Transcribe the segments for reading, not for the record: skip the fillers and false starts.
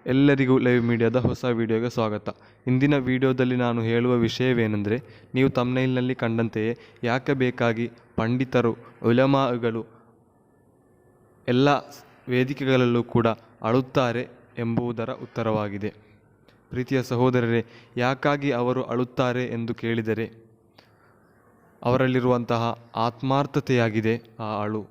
ಎಲ್ಲರಿಗೂ ಲೈವ್ ಮೀಡಿಯಾದ ಹೊಸ ವಿಡಿಯೋಗೆ ಸ್ವಾಗತ. ಇಂದಿನ ವಿಡಿಯೋದಲ್ಲಿ ನಾನು ಹೇಳುವ ವಿಷಯವೇನೆಂದರೆ, ನೀವು ತಮ್ನೈಲ್ನಲ್ಲಿ ಕಂಡಂತೆಯೇ ಯಾಕೆ ಬೇಕಾಗಿ ಪಂಡಿತರು, ಉಲಮಾಗಳು ಎಲ್ಲ ವೇದಿಕೆಗಳಲ್ಲೂ ಕೂಡ ಅಳುತ್ತಾರೆ ಎಂಬುದರ ಉತ್ತರವಾಗಿದೆ. ಪ್ರೀತಿಯ ಸಹೋದರರೇ, ಯಾಕಾಗಿ ಅವರು ಅಳುತ್ತಾರೆ ಎಂದು ಕೇಳಿದರೆ, ಅವರಲ್ಲಿರುವಂತಹ ಆತ್ಮಾರ್ಥತೆಯಾಗಿದೆ ಆ ಅಳು,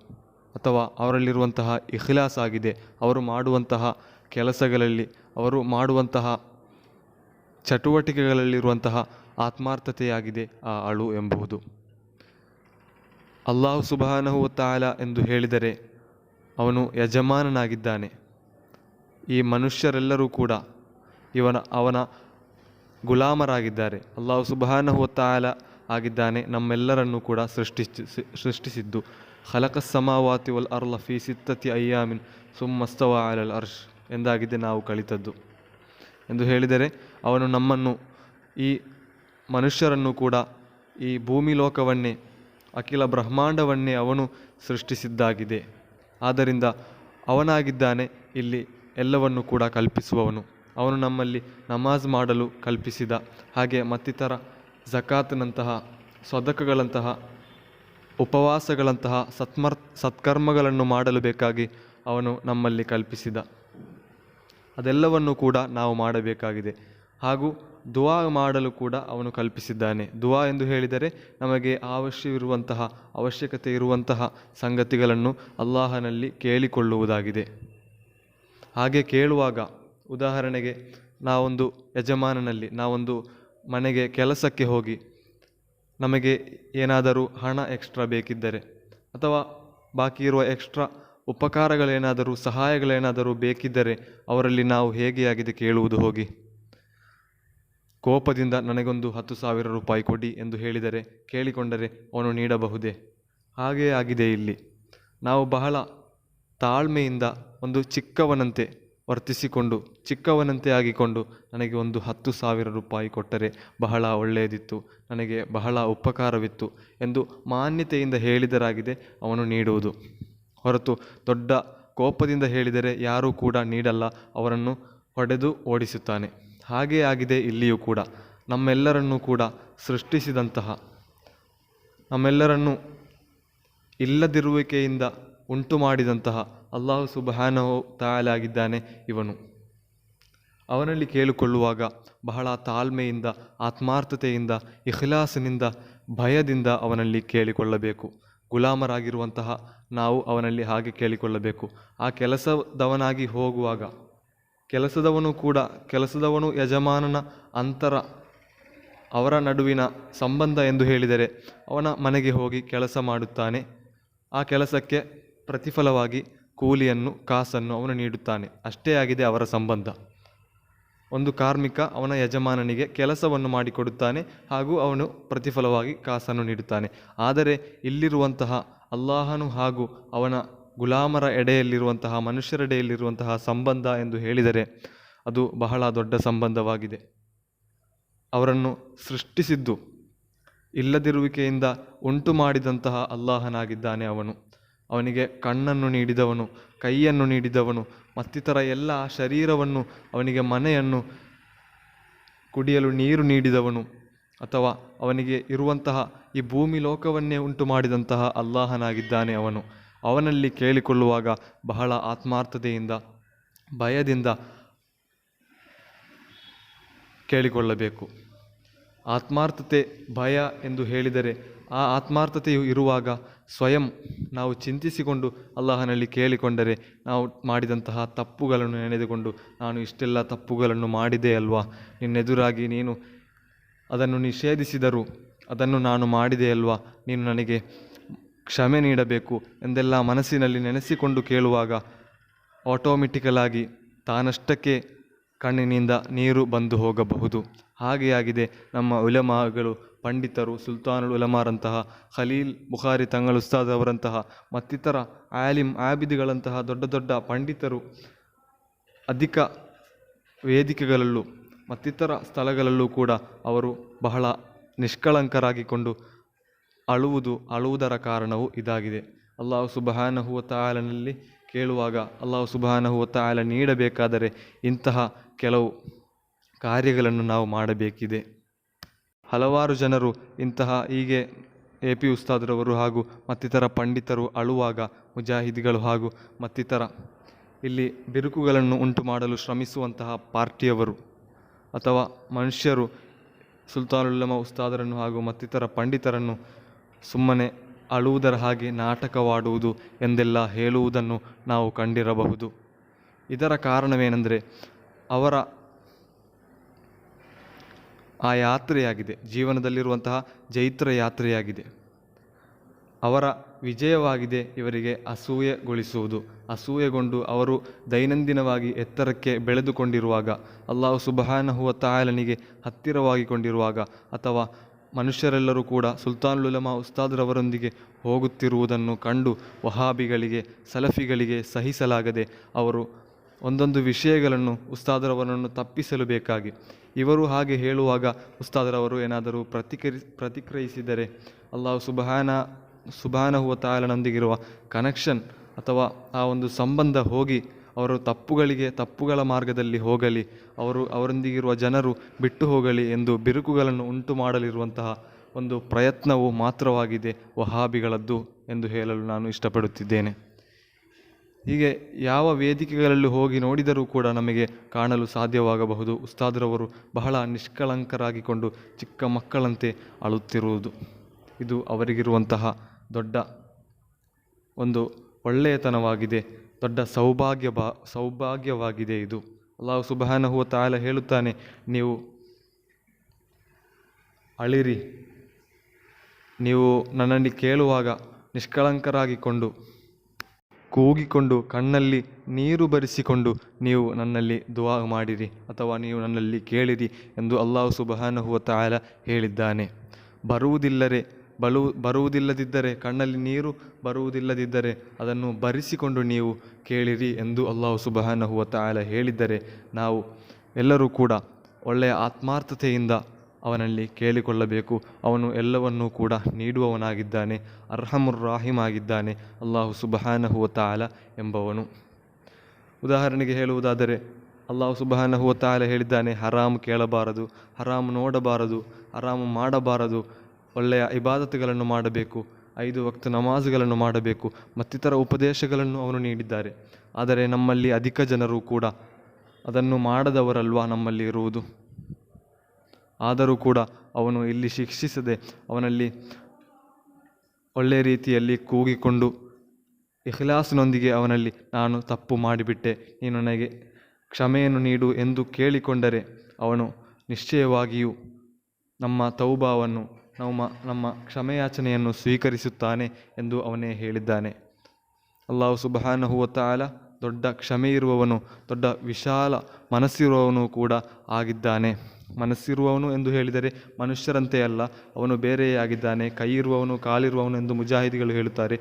ಅಥವಾ ಅವರಲ್ಲಿರುವಂತಹ ಇಖ್ಲಾಸ್ ಆಗಿದೆ. ಅವರು ಮಾಡುವಂತಹ ಕೆಲಸಗಳಲ್ಲಿ, ಅವರು ಮಾಡುವಂತಹ ಚಟುವಟಿಕೆಗಳಲ್ಲಿರುವಂತಹ ಆತ್ಮಾರ್ಥತೆಯಾಗಿದೆ ಆ ಅಳು ಎಂಬುದು. ಅಲ್ಲಾಹು ಸುಬ್ಹಾನಹು ವ ತಆಲಾ ಎಂದು ಹೇಳಿದರೆ ಅವನು ಯಜಮಾನನಾಗಿದ್ದಾನೆ. ಈ ಮನುಷ್ಯರೆಲ್ಲರೂ ಕೂಡ ಅವನ ಗುಲಾಮರಾಗಿದ್ದಾರೆ. ಅಲ್ಲಾಹು ಸುಬ್ಹಾನಹು ವ ತಆಲಾ ಆಗಿದ್ದಾನೆ ನಮ್ಮೆಲ್ಲರನ್ನೂ ಕೂಡ ಸೃಷ್ಟಿಸಿದ್ದು. ಖಲಕಸ್ ಸಮಾವಾತಿ ವಲ್ ಅರ್ಲ ಫೀ ಸಿತ್ತತಿ ಅಯ್ಯಾಮಿನ್ ಸುಮ್ಮ ಇಸ್ತವಾ ಅಲಲ್ ಅರ್ಶ್ ಎಂದಾಗಿದೆ ನಾವು ಕಲಿತದ್ದು. ಎಂದು ಹೇಳಿದರೆ ಅವನು ನಮ್ಮನ್ನು, ಈ ಮನುಷ್ಯರನ್ನು ಕೂಡ, ಈ ಭೂಮಿ ಲೋಕವನ್ನೇ, ಅಖಿಲ ಬ್ರಹ್ಮಾಂಡವನ್ನೇ ಅವನು ಸೃಷ್ಟಿಸಿದ್ದಾಗಿದೆ. ಆದ್ದರಿಂದ ಅವನಾಗಿದ್ದಾನೆ ಇಲ್ಲಿ ಎಲ್ಲವನ್ನು ಕೂಡ ಕಲ್ಪಿಸುವವನು. ಅವನು ನಮ್ಮಲ್ಲಿ ನಮಾಜ್ ಮಾಡಲು ಕಲ್ಪಿಸಿದ, ಹಾಗೆ ಮತ್ತಿತರ ಝಕಾತ್ನಂತಹ, ಸ್ವದಕಗಳಂತಹ, ಉಪವಾಸಗಳಂತಹ ಸತ್ಕರ್ಮಗಳನ್ನು ಮಾಡಲು ಬೇಕಾಗಿ ಅವನು ನಮ್ಮಲ್ಲಿ ಕಲ್ಪಿಸಿದ. ಅದೆಲ್ಲವನ್ನು ಕೂಡ ನಾವು ಮಾಡಬೇಕಾಗಿದೆ. ಹಾಗೂ ದುವಾ ಮಾಡಲು ಕೂಡ ಅವನು ಕಲ್ಪಿಸಿದ್ದಾನೆ. ದುವಾ ಎಂದು ಹೇಳಿದರೆ ನಮಗೆ ಅವಶ್ಯಕತೆ ಇರುವಂತಹ ಸಂಗತಿಗಳನ್ನು ಅಲ್ಲಾಹನಲ್ಲಿ ಕೇಳಿಕೊಳ್ಳುವುದಾಗಿದೆ. ಹಾಗೆ ಕೇಳುವಾಗ, ಉದಾಹರಣೆಗೆ ನಾವೊಂದು ಯಜಮಾನನಲ್ಲಿ, ನಾವೊಂದು ಮನೆಗೆ ಕೆಲಸಕ್ಕೆ ಹೋಗಿ ನಮಗೆ ಏನಾದರೂ ಹಣ ಎಕ್ಸ್ಟ್ರಾ ಬೇಕಿದ್ದರೆ, ಅಥವಾ ಬಾಕಿ ಇರುವ ಎಕ್ಸ್ಟ್ರಾ ಉಪಕಾರಗಳೇನಾದರೂ, ಸಹಾಯಗಳೇನಾದರೂ ಬೇಕಿದ್ದರೆ ಅವರಲ್ಲಿ ನಾವು ಹೇಗೆ ಆಗಿದೆ ಕೇಳುವುದು ಹೋಗಿ? ಕೋಪದಿಂದ ನನಗೊಂದು 10,000 ರೂಪಾಯಿ ಕೊಡಿ ಎಂದು ಹೇಳಿದರೆ, ಕೇಳಿಕೊಂಡರೆ ಅವನು ನೀಡಬಹುದೇ? ಹಾಗೇ ಆಗಿದೆ ಇಲ್ಲಿ. ನಾವು ಬಹಳ ತಾಳ್ಮೆಯಿಂದ ಒಂದು ಚಿಕ್ಕವನಂತೆ ವರ್ತಿಸಿಕೊಂಡು, ಚಿಕ್ಕವನಂತೆ ಆಗಿಕೊಂಡು, ನನಗೆ ಒಂದು 10,000 ರೂಪಾಯಿ ಕೊಟ್ಟರೆ ಬಹಳ ಒಳ್ಳೆಯದಿತ್ತು, ನನಗೆ ಬಹಳ ಉಪಕಾರವಿತ್ತು ಎಂದು ಮಾನ್ಯತೆಯಿಂದ ಹೇಳಿದರಾಗಿದೆ ಅವನು ನೀಡುವುದು. ಹೊರತು ದೊಡ್ಡ ಕೋಪದಿಂದ ಹೇಳಿದರೆ ಯಾರೂ ಕೂಡ ನೀಡಲ್ಲ, ಅವರನ್ನು ಹೊಡೆದು ಓಡಿಸುತ್ತಾನೆ. ಹಾಗೇ ಆಗಿದೆ ಇಲ್ಲಿಯೂ ಕೂಡ. ನಮ್ಮೆಲ್ಲರನ್ನೂ ಕೂಡ ಸೃಷ್ಟಿಸಿದಂತಹ, ನಮ್ಮೆಲ್ಲರನ್ನು ಇಲ್ಲದಿರುವಿಕೆಯಿಂದ ಉಂಟು ಮಾಡಿದಂತಹ ಅಲ್ಲಾಹು ಸುಬ್ಹಾನಹು ತಆಲಾ ಆಗಿದ್ದಾನೆ ಇವನು. ಅವನಲ್ಲಿ ಕೇಳಿಕೊಳ್ಳುವಾಗ ಬಹಳ ತಾಳ್ಮೆಯಿಂದ, ಆತ್ಮಾರ್ಥತೆಯಿಂದ, ಇಖ್ಲಾಸಿನಿಂದ, ಭಯದಿಂದ ಅವನಲ್ಲಿ ಕೇಳಿಕೊಳ್ಳಬೇಕು. ಗುಲಾಮರಾಗಿರುವಂತಹ ನಾವು ಅವನಲ್ಲಿ ಹಾಗೆ ಕೇಳಿಕೊಳ್ಳಬೇಕು. ಆ ಕೆಲಸದವನಾಗಿ ಹೋಗುವಾಗ, ಕೆಲಸದವನು ಯಜಮಾನನ ಅಂತರ, ಅವರ ನಡುವಿನ ಸಂಬಂಧ ಎಂದು ಹೇಳಿದರೆ, ಅವನ ಮನೆಗೆ ಹೋಗಿ ಕೆಲಸ ಮಾಡುತ್ತಾನೆ. ಆ ಕೆಲಸಕ್ಕೆ ಪ್ರತಿಫಲವಾಗಿ ಕೂಲಿಯನ್ನು, ಕಾಸನ್ನು ಅವನು ನೀಡುತ್ತಾನೆ. ಅಷ್ಟೇ ಆಗಿದೆ ಅವರ ಸಂಬಂಧ. ಒಂದು ಕಾರ್ಮಿಕ ಅವನ ಯಜಮಾನನಿಗೆ ಕೆಲಸವನ್ನು ಮಾಡಿಕೊಡುತ್ತಾನೆ, ಹಾಗೂ ಅವನು ಪ್ರತಿಫಲವಾಗಿ ಕಾಸನ್ನು ನೀಡುತ್ತಾನೆ. ಆದರೆ ಇಲ್ಲಿರುವಂತಹ ಅಲ್ಲಾಹನು ಹಾಗೂ ಅವನ ಗುಲಾಮರ ಎಡೆಯಲ್ಲಿರುವಂತಹ, ಮನುಷ್ಯರೆಡೆಯಲ್ಲಿರುವಂತಹ ಸಂಬಂಧ ಎಂದು ಹೇಳಿದರೆ ಅದು ಬಹಳ ದೊಡ್ಡ ಸಂಬಂಧವಾಗಿದೆ. ಅವರನ್ನು ಸೃಷ್ಟಿಸಿದ್ದು, ಇಲ್ಲದಿರುವಿಕೆಯಿಂದ ಉಂಟು ಮಾಡಿದಂತಹ ಅಲ್ಲಾಹನಾಗಿದ್ದಾನೆ ಅವನು. ಅವನಿಗೆ ಕಣ್ಣನ್ನು ನೀಡಿದವನು, ಕೈಯನ್ನು ನೀಡಿದವನು, ಮತ್ತಿತರ ಎಲ್ಲ ಶರೀರವನ್ನು, ಅವನಿಗೆ ಮನೆಯನ್ನು, ಕುಡಿಯಲು ನೀರು ನೀಡಿದವನು, ಅಥವಾ ಅವನಿಗೆ ಇರುವಂತಹ ಈ ಭೂಮಿ ಲೋಕವನ್ನೇ ಉಂಟು ಮಾಡಿದಂತಹ ಅಲ್ಲಾಹನಾಗಿದ್ದಾನೆ ಅವನು. ಅವನಲ್ಲಿ ಕೇಳಿಕೊಳ್ಳುವಾಗ ಬಹಳ ಆತ್ಮಾರ್ಥತೆಯಿಂದ, ಭಯದಿಂದ ಕೇಳಿಕೊಳ್ಳಬೇಕು. ಆತ್ಮಾರ್ಥತೆ, ಭಯ ಎಂದು ಹೇಳಿದರೆ, ಆ ಆತ್ಮಾರ್ಥತೆಯು ಇರುವಾಗ ಸ್ವಯಂ ನಾವು ಚಿಂತಿಸಿಕೊಂಡು ಅಲ್ಲಾಹನಲ್ಲಿ ಕೇಳಿಕೊಂಡರೆ, ನಾವು ಮಾಡಿದಂತಹ ತಪ್ಪುಗಳನ್ನು ನೆನೆದುಕೊಂಡು, ನಾನು ಇಷ್ಟೆಲ್ಲ ತಪ್ಪುಗಳನ್ನು ಮಾಡಿದೆ ಅಲ್ವಾ, ನಿನ್ನೆದುರಾಗಿ ನೀನು ಅದನ್ನು ನಿಷೇಧಿಸಿದರೂ ಅದನ್ನು ನಾನು ಮಾಡಿದೆ ಅಲ್ವಾ, ನೀನು ನನಗೆ ಕ್ಷಮೆ ನೀಡಬೇಕು ಎಂದೆಲ್ಲ ಮನಸ್ಸಿನಲ್ಲಿ ನೆನೆಸಿಕೊಂಡು ಕೇಳುವಾಗ ಆಟೋಮೆಟಿಕಲಾಗಿ ತಾನಷ್ಟಕ್ಕೆ ಕಣ್ಣಿನಿಂದ ನೀರು ಬಂದು ಹೋಗಬಹುದು. ಹಾಗೆಯಾಗಿದೆ ನಮ್ಮ ಉಲಮಾಗಳು, ಪಂಡಿತರು, ಸುಲ್ತಾನುಲ್ ಉಲಮಾರಂತಹ, ಖಲೀಲ್ ಬುಖಾರಿ ತಂಗಳು ಉಸ್ತಾದ್ ಅವರಂತಹ, ಮತ್ತಿತರ ಆಬಿದಿಗಳಂತಹ ದೊಡ್ಡ ದೊಡ್ಡ ಪಂಡಿತರು ಅಧಿಕ ವೇದಿಕೆಗಳಲ್ಲೂ ಮತ್ತಿತರ ಸ್ಥಳಗಳಲ್ಲೂ ಕೂಡ ಅವರು ಬಹಳ ನಿಷ್ಕಳಂಕರಾಗಿಕೊಂಡು ಅಳುವುದರ ಕಾರಣವು ಇದಾಗಿದೆ. ಅಲ್ಲಾಹು ಸುಬ್ಹಾನಹು ವ ತಆಲನಲ್ಲಿ ಕೇಳುವಾಗ ಅಲ್ಲಾಹು ಸುಬ್ಹಾನಹು ವ ತಆಲ ನೀಡಬೇಕಾದರೆ ಇಂತಹ ಕೆಲವು ಕಾರ್ಯಗಳನ್ನು ನಾವು ಮಾಡಬೇಕಿದೆ. ಹಲವಾರು ಜನರು ಇಂತಹ ಹೀಗೆ AP ಉಸ್ತಾದ್ರವರು ಹಾಗೂ ಮತ್ತಿತರ ಪಂಡಿತರು ಅಳುವಾಗ ಮುಜಾಹಿದಿಗಳು ಹಾಗೂ ಮತ್ತಿತರ ಇಲ್ಲಿ ಬಿರುಕುಗಳನ್ನು ಉಂಟು ಮಾಡಲು ಶ್ರಮಿಸುವಂತಹ ಪಾರ್ಟಿಯವರು ಅಥವಾ ಮನುಷ್ಯರು ಸುಲ್ತಾನುಲ್ ಉಲಮಾ ಉಸ್ತಾದರನ್ನು ಹಾಗೂ ಮತ್ತಿತರ ಪಂಡಿತರನ್ನು ಸುಮ್ಮನೆ ಅಳುವುದರ ಹಾಗೆ ನಾಟಕವಾಡುವುದು ಎಂದೆಲ್ಲ ಹೇಳುವುದನ್ನು ನಾವು ಕಂಡಿರಬಹುದು. ಇದರ ಕಾರಣವೇನೆಂದರೆ ಅವರ ಆ ಯಾತ್ರೆಯಾಗಿದೆ, ಜೀವನದಲ್ಲಿರುವಂತಹ ಜೈತ್ರ ಯಾತ್ರೆಯಾಗಿದೆ. ಅವರ ವಿಜಯವಾಗಿದೆ ಇವರಿಗೆ ಅಸೂಯೆಗೊಳಿಸುವುದು. ಅಸೂಯೆಗೊಂಡು ಅವರು ದೈನಂದಿನವಾಗಿ ಎತ್ತರಕ್ಕೆ ಬೆಳೆದುಕೊಂಡಿರುವಾಗ, ಅಲ್ಲಾಹು ಸುಬ್ಹಾನಹು ವ ತಆಲನಿಗೆ ಹತ್ತಿರವಾಗಿಕೊಂಡಿರುವಾಗ, ಅಥವಾ ಮನುಷ್ಯರೆಲ್ಲರೂ ಕೂಡ ಸುಲ್ತಾನುಲ್ ಉಲಮಾ ಉಸ್ತಾದ್ರವರೊಂದಿಗೆ ಹೋಗುತ್ತಿರುವುದನ್ನು ಕಂಡು ವಹಾಬಿಗಳಿಗೆ ಸಲಫಿಗಳಿಗೆ ಸಹಿಸಲಾಗದೆ ಅವರು ಒಂದೊಂದು ವಿಷಯಗಳನ್ನು ಉಸ್ತಾದರವರನ್ನು ತಪ್ಪಿಸಲು ಬೇಕಾಗಿ ಇವರು ಹಾಗೆ ಹೇಳುವಾಗ ಉಸ್ತಾದರವರು ಏನಾದರೂ ಪ್ರತಿಕ್ರಿಯಿಸಿದರೆ ಅಲ್ಲಾಹು ಸುಬ್ಹಾನಹು ವ ತಆಲನೊಂದಿಗಿರುವ ಕನೆಕ್ಷನ್ ಅಥವಾ ಆ ಒಂದು ಸಂಬಂಧ ಹೋಗಿ ಅವರು ತಪ್ಪುಗಳ ಮಾರ್ಗದಲ್ಲಿ ಹೋಗಲಿ, ಅವರೊಂದಿಗಿರುವ ಜನರು ಬಿಟ್ಟು ಹೋಗಲಿ ಎಂದು ಬಿರುಕುಗಳನ್ನು ಉಂಟು ಮಾಡಲಿರುವಂತಹ ಒಂದು ಪ್ರಯತ್ನವು ಮಾತ್ರವಾಗಿದೆ ವಹಾಬಿಗಳದ್ದು ಎಂದು ಹೇಳಲು ನಾನು ಇಷ್ಟಪಡುತ್ತಿದ್ದೇನೆ. ಹೀಗೆ ಯಾವ ವೇದಿಕೆಗಳಲ್ಲಿ ಹೋಗಿ ನೋಡಿದರೂ ಕೂಡ ನಮಗೆ ಕಾಣಲು ಸಾಧ್ಯವಾಗಬಹುದು ಉಸ್ತಾದ್ರವರು ಬಹಳ ನಿಷ್ಕಳಂಕರಾಗಿಕೊಂಡು ಚಿಕ್ಕ ಮಕ್ಕಳಂತೆ ಅಳುತ್ತಿರುವುದು. ಇದು ಅವರಿಗಿರುವಂತಹ ದೊಡ್ಡ ಒಂದು ಒಳ್ಳೆಯತನವಾಗಿದೆ, ದೊಡ್ಡ ಸೌಭಾಗ್ಯವಾಗಿದೆ ಇದು. ಅಲ್ಲಾಹು ಸುಬ್ಹಾನಹು ವ ತಆಲ ಹೇಳುತ್ತಾನೆ, ನೀವು ಅಳಿರಿ, ನೀವು ನನ್ನನ್ನು ಕೇಳುವಾಗ ನಿಷ್ಕಳಂಕರಾಗಿಕೊಂಡು ಕೂಗಿಕೊಂಡು ಕಣ್ಣಲ್ಲಿ ನೀರು ಬರಿಸಿಕೊಂಡು ನೀವು ನನ್ನಲ್ಲಿ ದುಆ ಮಾಡಿರಿ ಅಥವಾ ನೀವು ನನ್ನಲ್ಲಿ ಕೇಳಿರಿ ಎಂದು ಅಲ್ಲಾಹು ಸುಬ್ಹಾನಹು ವ ತಆಲ ಹೇಳಿದ್ದಾನೆ. ಬರುವುದಿಲ್ಲದಿದ್ದರೆ ಕಣ್ಣಲ್ಲಿ ನೀರು ಬರುವುದಿಲ್ಲದಿದ್ದರೆ ಅದನ್ನು ಬರಿಸಿಕೊಂಡು ನೀವು ಕೇಳಿರಿ ಎಂದು ಅಲ್ಲಾಹು ಸುಬ್ಹಾನಹು ವ ತಆಲ ಹೇಳಿದ್ದರೆ ನಾವು ಎಲ್ಲರೂ ಕೂಡ ಒಳ್ಳೆಯ ಆತ್ಮಾರ್ಥತೆಯಿಂದ ಅವನಲ್ಲಿ ಕೇಳಿಕೊಳ್ಳಬೇಕು. ಅವನು ಎಲ್ಲವನ್ನೂ ಕೂಡ ನೀಡುವವನಾಗಿದ್ದಾನೆ, ಅರ್ಹಮುರ್ ರಾಹಿಮ್ ಆಗಿದ್ದಾನೆ ಅಲ್ಲಾಹು ಸುಬ್ಹಾನಹು ವ ತಆಲ ಎಂಬವನು. ಉದಾಹರಣೆಗೆ ಹೇಳುವುದಾದರೆ ಅಲ್ಲಾಹು ಸುಬ್ಹಾನಹು ವ ತಆಲ ಹೇಳಿದ್ದಾನೆ, ಹರಾಮು ಕೇಳಬಾರದು, ಹರಾಮು ನೋಡಬಾರದು, ಹರಾಮು ಮಾಡಬಾರದು, ಒಳ್ಳೆಯ ಇಬಾದತುಗಳನ್ನು ಮಾಡಬೇಕು, 5 ವಕ್ತ ನಮಾಜುಗಳನ್ನು ಮಾಡಬೇಕು, ಮತ್ತಿತರ ಉಪದೇಶಗಳನ್ನು ಅವನು ನೀಡಿದ್ದಾರೆ. ಆದರೆ ನಮ್ಮಲ್ಲಿ ಅಧಿಕ ಜನರು ಕೂಡ ಅದನ್ನು ಮಾಡದವರಲ್ವಾ ನಮ್ಮಲ್ಲಿ ಇರುವುದು. ಆದರೂ ಕೂಡ ಅವನು ಇಲ್ಲಿ ಶಿಕ್ಷಿಸದೆ ಅವನಲ್ಲಿ ಒಳ್ಳೆಯ ರೀತಿಯಲ್ಲಿ ಕೂಗಿಕೊಂಡು ಇಖ್ಲಾಸ್ನೊಂದಿಗೆ ಅವನಲ್ಲಿ ನಾನು ತಪ್ಪು ಮಾಡಿಬಿಟ್ಟೆ, ನೀನು ನನಗೆ ಕ್ಷಮೆಯನ್ನು ನೀಡು ಎಂದು ಕೇಳಿಕೊಂಡರೆ ಅವನು ನಿಶ್ಚಯವಾಗಿಯೂ ನಮ್ಮ ತೌಬಾವನ್ನು ನಮ್ಮ ಕ್ಷಮೆಯಾಚನೆಯನ್ನು ಸ್ವೀಕರಿಸುತ್ತಾನೆ ಎಂದು ಅವನೇ ಹೇಳಿದ್ದಾನೆ. ಅಲ್ಲಾಹು ಸುಬ್ಹಾನಹು ವ ತಆಲ ದೊಡ್ಡ ಕ್ಷಮೆ ಇರುವವನು, ದೊಡ್ಡ ವಿಶಾಲ ಮನಸ್ಸಿರುವವನು ಕೂಡ ಆಗಿದ್ದಾನೆ. ಮನಸ್ಸಿರುವವನು ಎಂದು ಹೇಳಿದರೆ ಮನುಷ್ಯರಂತೆ ಅಲ್ಲ, ಅವನು ಬೇರೆಯೇ ಆಗಿದ್ದಾನೆ. ಕೈ ಇರುವವನು ಕಾಲಿರುವವನು ಎಂದು ಮುಜಾಹಿದಿಗಳು ಹೇಳುತ್ತಾರೆ.